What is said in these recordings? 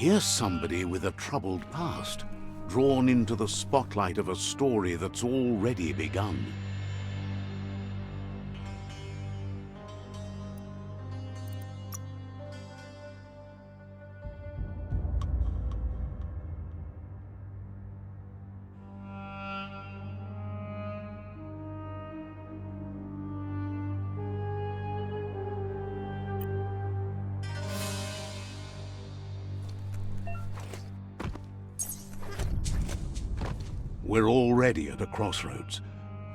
Here's somebody with a troubled past, drawn into the spotlight of a story that's already begun. We're already at a crossroads.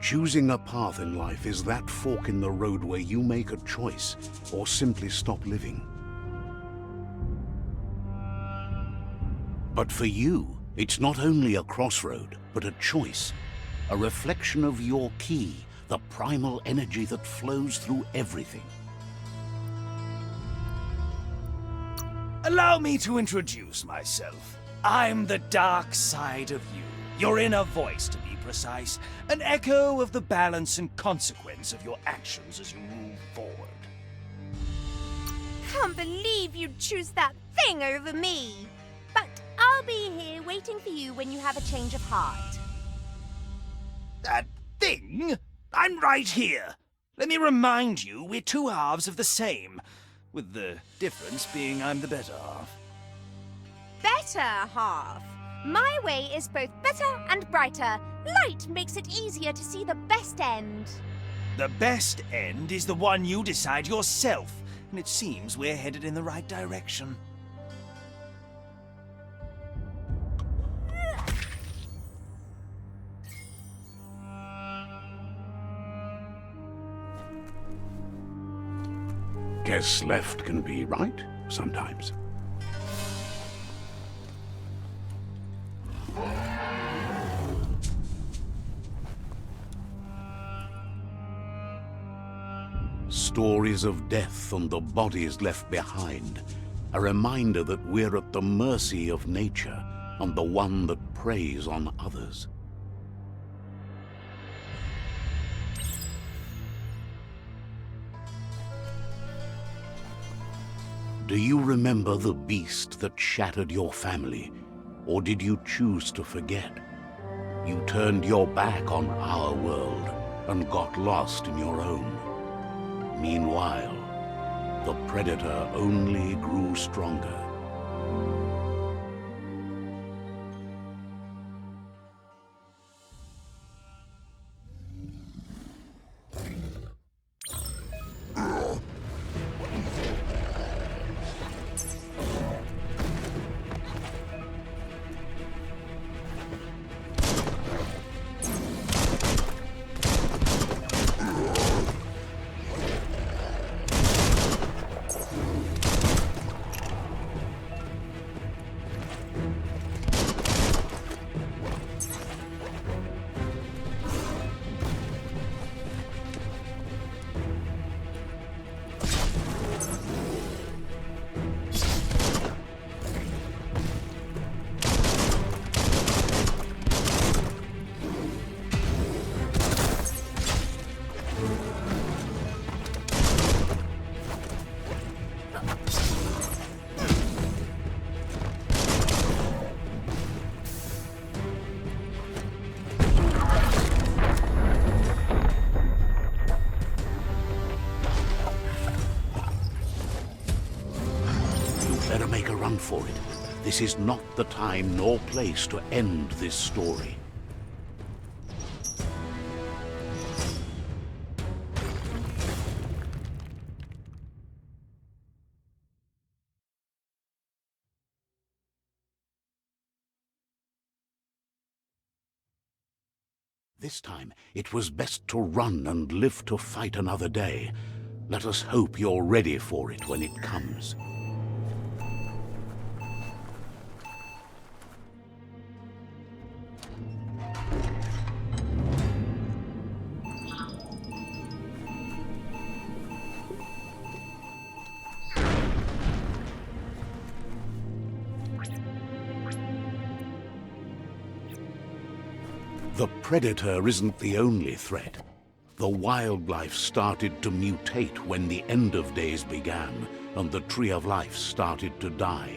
Choosing a path in life is that fork in the road where you make a choice or simply stop living. But for you, it's not only a crossroad, but a choice. A reflection of your key, the primal energy that flows through everything. Allow me to introduce myself. I'm the dark side of you. Your inner voice, to be precise. An echo of the balance and consequence of your actions as you move forward. Can't believe you'd choose that thing over me. But I'll be here waiting for you when you have a change of heart. That thing? I'm right here. Let me remind you, we're two halves of the same. With the difference being I'm the better half. Better half? My way is both better and brighter. Light makes it easier to see the best end. The best end is the one you decide yourself, and it seems we're headed in the right direction. Guess left can be right sometimes. Stories of death and the bodies left behind. A reminder that we're at the mercy of nature and the one that preys on others. Do you remember the beast that shattered your family? Or did you choose to forget? You turned your back on our world and got lost in your own. Meanwhile, the predator only grew stronger. Better make a run for it. This is not the time nor place to end this story. This time, it was best to run and live to fight another day. Let us hope you're ready for it when it comes. The predator isn't the only threat. The wildlife started to mutate when the end of days began, and the tree of life started to die.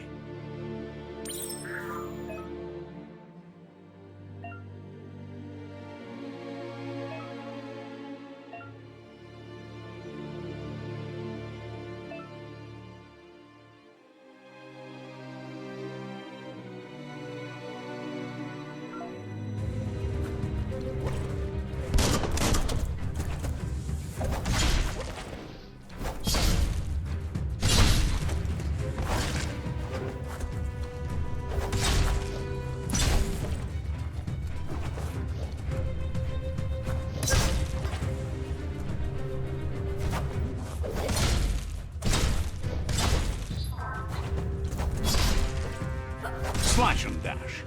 Splash and dash.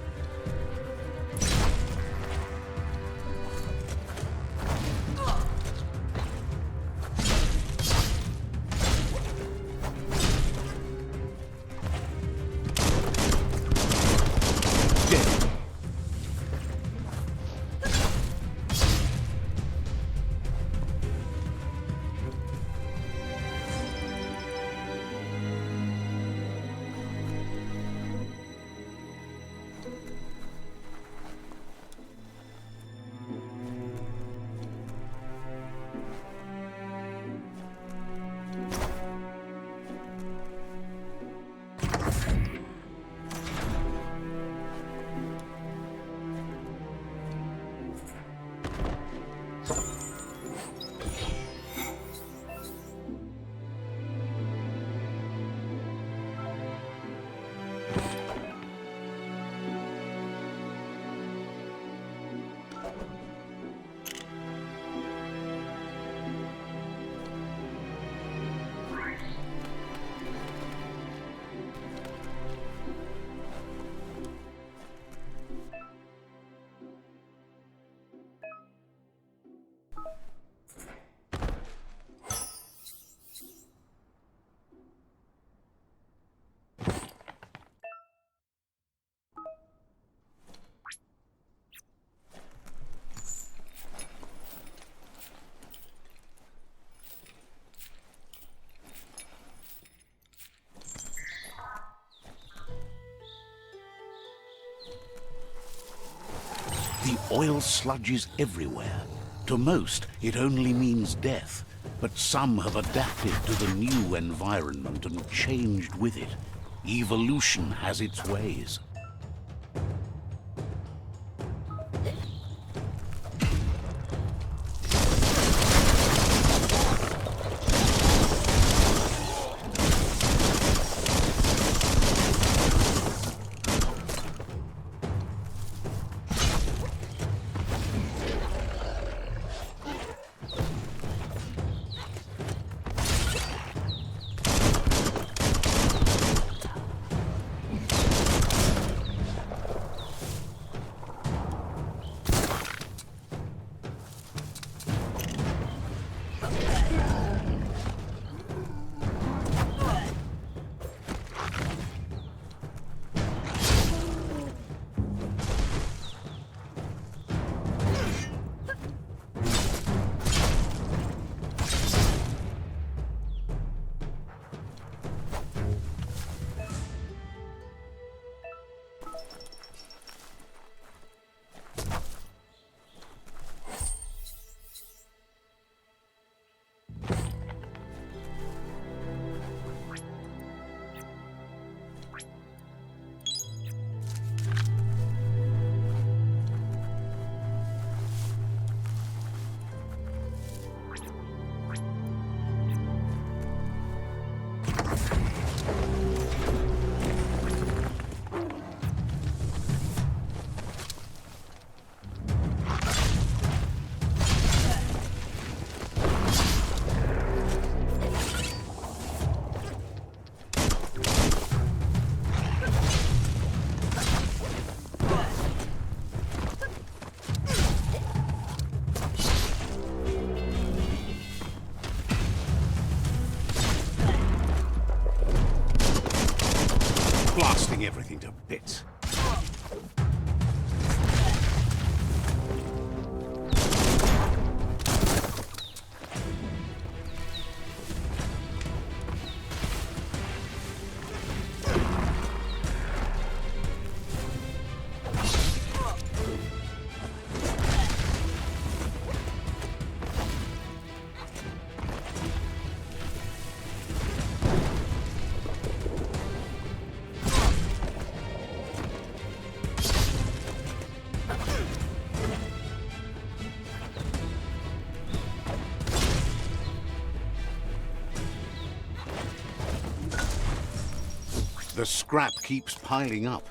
The oil sludges everywhere. To most, it only means death. But some have adapted to the new environment and changed with it. Evolution has its ways. Blasting everything to bits. The scrap keeps piling up.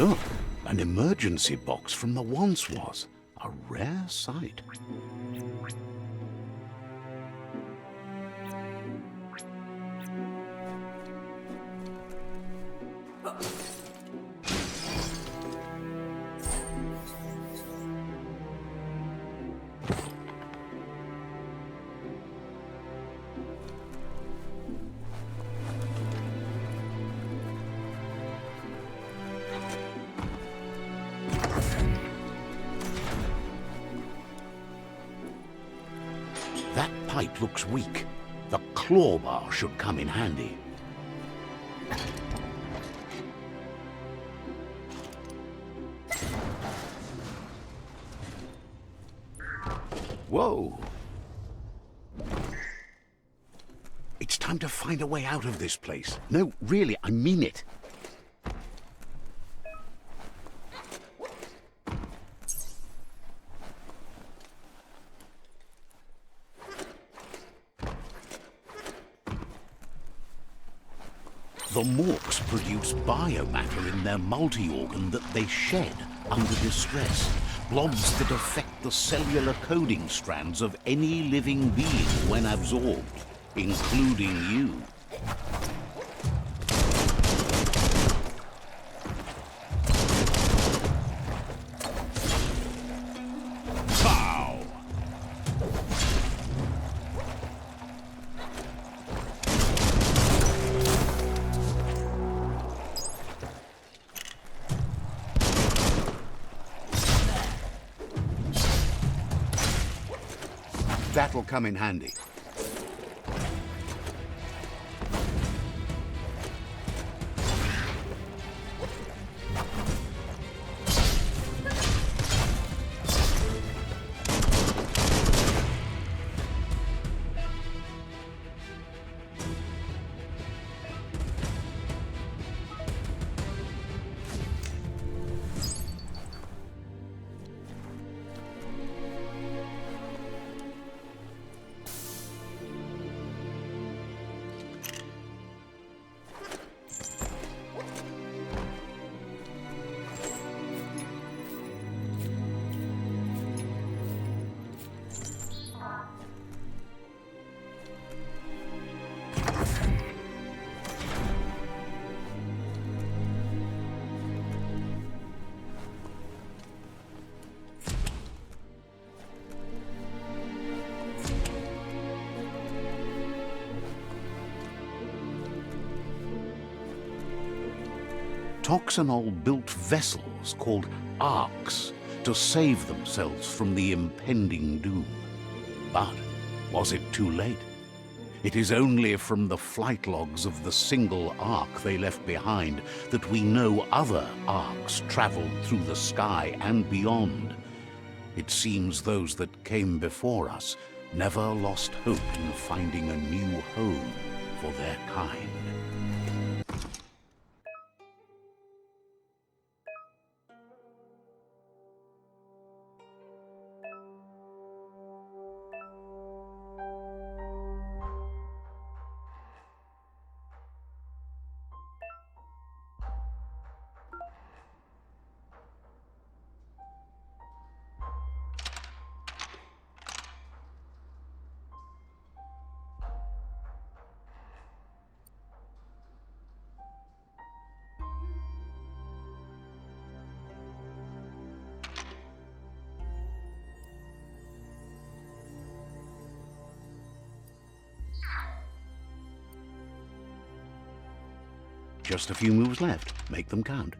Look, an emergency box from the once was. A rare sight. That pipe looks weak. The claw bar should come in handy. Whoa! It's time to find a way out of this place. No, really, I mean it. The Morks produce biomatter in their multi-organ that they shed under distress. Blobs that affect the cellular coding strands of any living being when absorbed, including you. Pow! That'll come in handy. Toxanol built vessels called arks to save themselves from the impending doom. But was it too late? It is only from the flight logs of the single ark they left behind that we know other arks traveled through the sky and beyond. It seems those that came before us never lost hope in finding a new home for their kind. Just a few moves left. Make them count.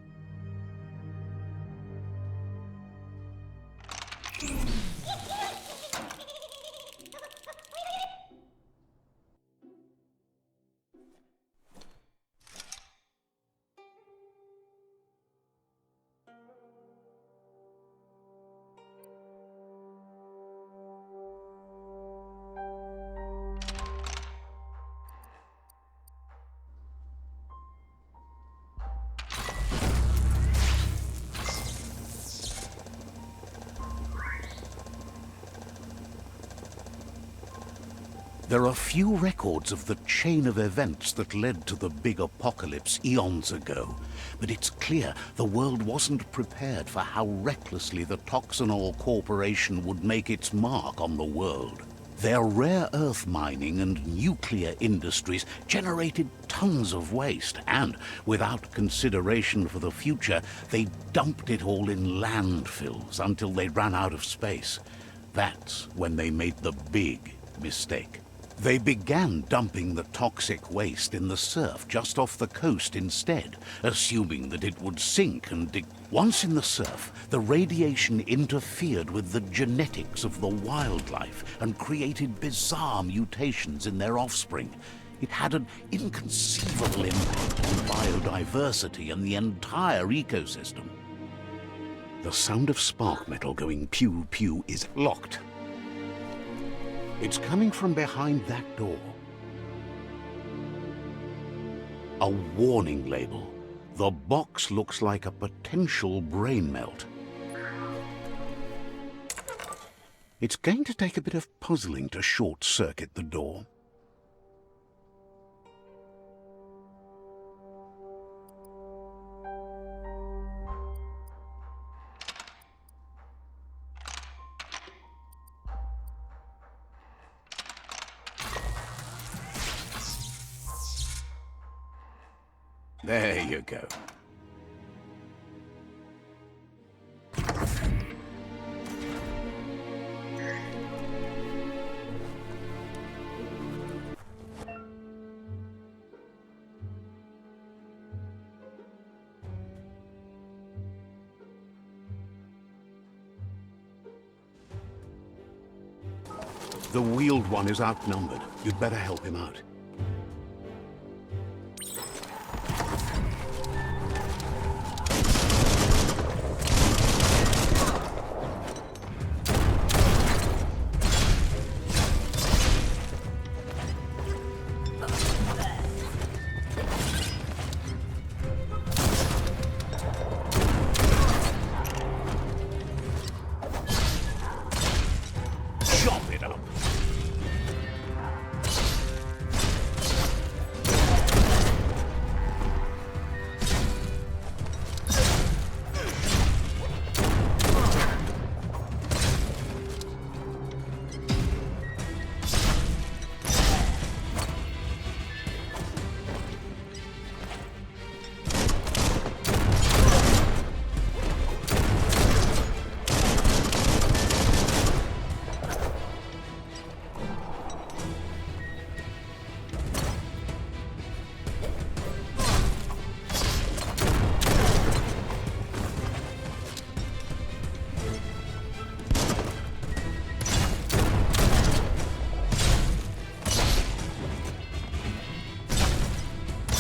There are few records of the chain of events that led to the big apocalypse eons ago, but it's clear the world wasn't prepared for how recklessly the Toxanol Corporation would make its mark on the world. Their rare earth mining and nuclear industries generated tons of waste, and without consideration for the future, they dumped it all in landfills until they ran out of space. That's when they made the big mistake. They began dumping the toxic waste in the surf just off the coast instead, assuming that it would sink and Once in the surf, the radiation interfered with the genetics of the wildlife and created bizarre mutations in their offspring. It had an inconceivable impact on biodiversity and the entire ecosystem. The sound of spark metal going pew-pew is locked. It's coming from behind that door. A warning label. The box looks like a potential brain melt. It's going to take a bit of puzzling to short-circuit the door. There you go. The wheeled one is outnumbered. You'd better help him out.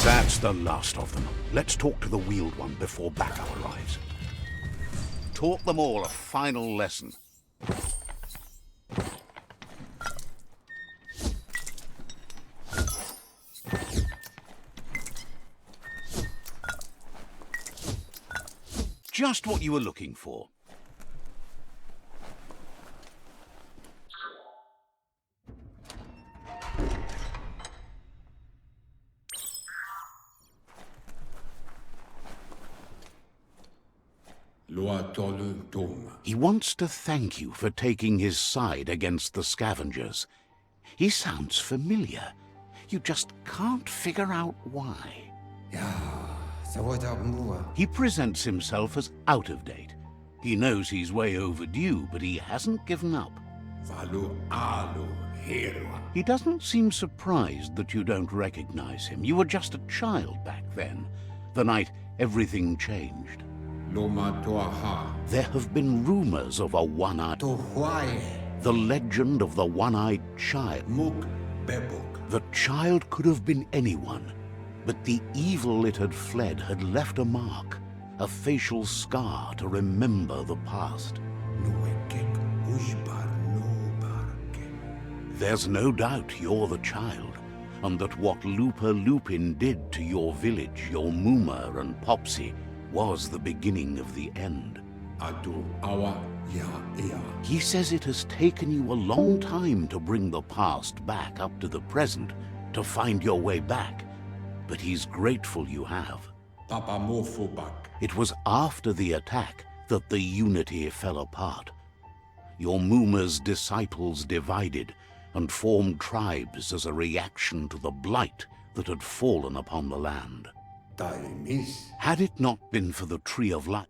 That's the last of them. Let's talk to the wheeled one before backup arrives. Taught them all a final lesson. Just what you were looking for. He wants to thank you for taking his side against the scavengers. He sounds familiar. You just can't figure out why. He presents himself as out of date. He knows he's way overdue, but he hasn't given up. He doesn't seem surprised that you don't recognize him. You were just a child back then, the night everything changed. There have been rumors of a one-eyed... The legend of the one-eyed child. The child could have been anyone, but the evil it had fled had left a mark, a facial scar to remember the past. There's no doubt you're the child, and that what Lupa Lupin did to your village, your Muma and Popsy, was the beginning of the end. He says it has taken you a long time to bring the past back up to the present, to find your way back, but he's grateful you have. It was after the attack that the unity fell apart. Your Muma's disciples divided and formed tribes as a reaction to the blight that had fallen upon the land. Had it not been for the Tree of Life,